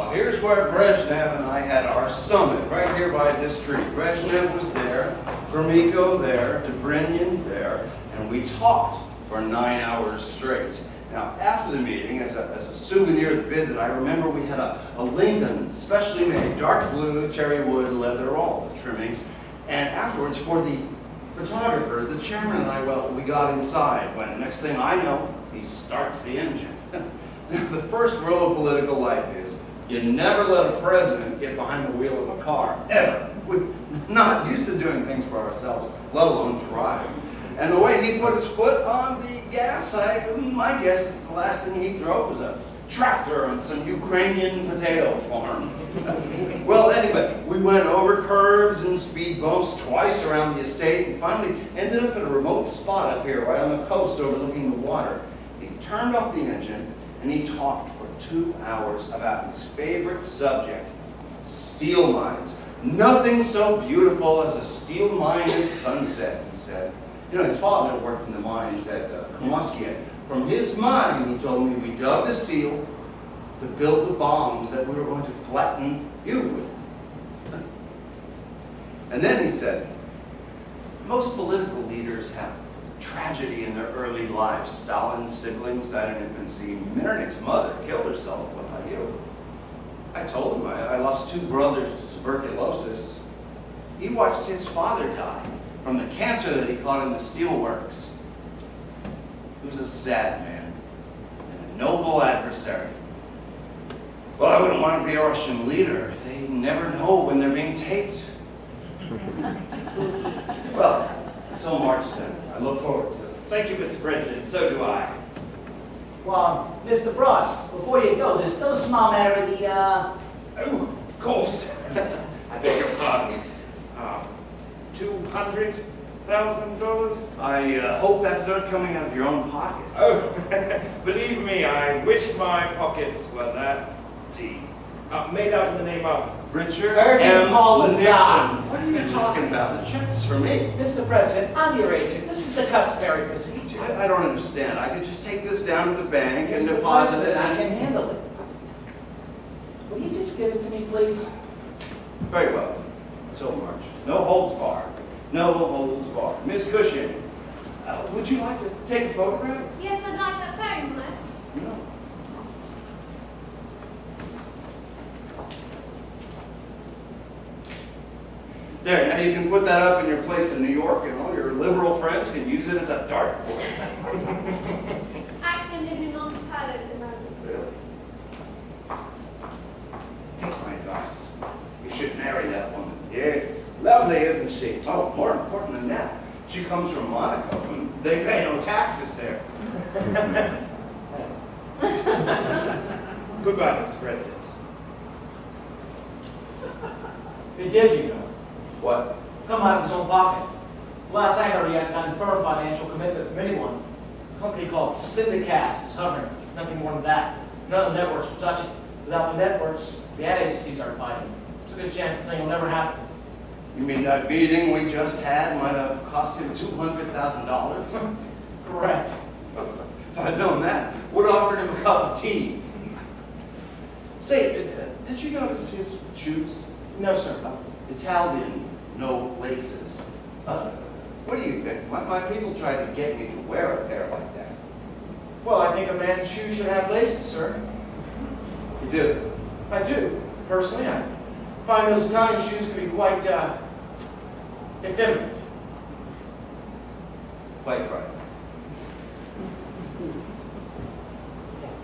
Here's where Brezhnev and I had our summit, right here by this tree. Brezhnev was there, Gromyko there, Dobrynin there, and we talked for 9 hours straight. Now, after the meeting, as a souvenir of the visit, I remember we had a Lincoln, specially made, dark blue, cherry wood, leather, all the trimmings. And afterwards, for the photographer, the chairman and I, well, we got inside. When next thing I know, he starts the engine. The first rule of political life is you never let a president get behind the wheel of a car, ever. We're not used to doing things for ourselves, let alone drive. And the way he put his foot on the gas, my guess is the last thing he drove was a tractor on some Ukrainian potato farm. Well, anyway, we went over curves and speed bumps twice around the estate and finally ended up at a remote spot up here, right on the coast overlooking the water. He turned off the engine and he talked for 2 hours about his favorite subject, steel mines. Nothing so beautiful as a steel mine at sunset, he said. You know, his father worked in the mines at Komoskia. From his mind, he told me, we dug the steel to build the bombs that we were going to flatten you with. And then he said, most political leaders have tragedy in their early lives. Stalin's siblings died in infancy. Metternich's mother killed herself. What about you? I told him I lost 2 brothers to tuberculosis. He watched his father die from the cancer that he caught in the steelworks. He was a sad man and a noble adversary. Well, I wouldn't want to be a Russian leader. They never know when they're being taped. Well, till March then. I look forward to it. Thank you, Mr. President. So do I. Well, Mr. Frost, before you go, there's still a small matter of the, Oh, of course. I beg your pardon. $200,000? I hope that's not coming out of your own pocket. Oh, believe me, I wish my pockets were that deep. Made out in the name of Richard Irving M. Paul Nixon. Lazar. What are you talking about? The check is for me. Mr. President, I'm your agent. This is the customary procedure. I don't understand. I could just take this down to the bank and Mr. deposit it. President, I can handle it. Will you just give it to me, please? Very well. Till March. No holds barred. No holds barred. Miss Cushing, would you like to take a photograph? Yes, I'd like that very much. No. There, now you can put that up in your place in New York and all your liberal friends can use it as a dartboard. Actually, I'm living in Monte Carlo at the moment. Really? Take my advice. You should marry that woman. Yes. Lovely, isn't she? Oh, more important than that, she comes from Monaco and they pay no taxes there. Goodbye, Mr. President. It did, you know. What? Come out of his own pocket. Last I heard, he hadn't gotten firm financial commitment from anyone. A company called Syndicast is hovering. Nothing more than that. None of the networks will touch it. Without the networks, the ad agencies aren't biting. There's a good chance the thing will never happen. You mean that meeting we just had might have cost him $200,000? Correct. If I'd known that, would have offered him a cup of tea. Say, did you notice his shoes? No, sir. Italian, no laces. What do you think? My people tried to get me to wear a pair like that. Well, I think a man's shoes should have laces, sir. You do? I do. Personally, I find those Italian shoes can be quite effeminate. Quite right.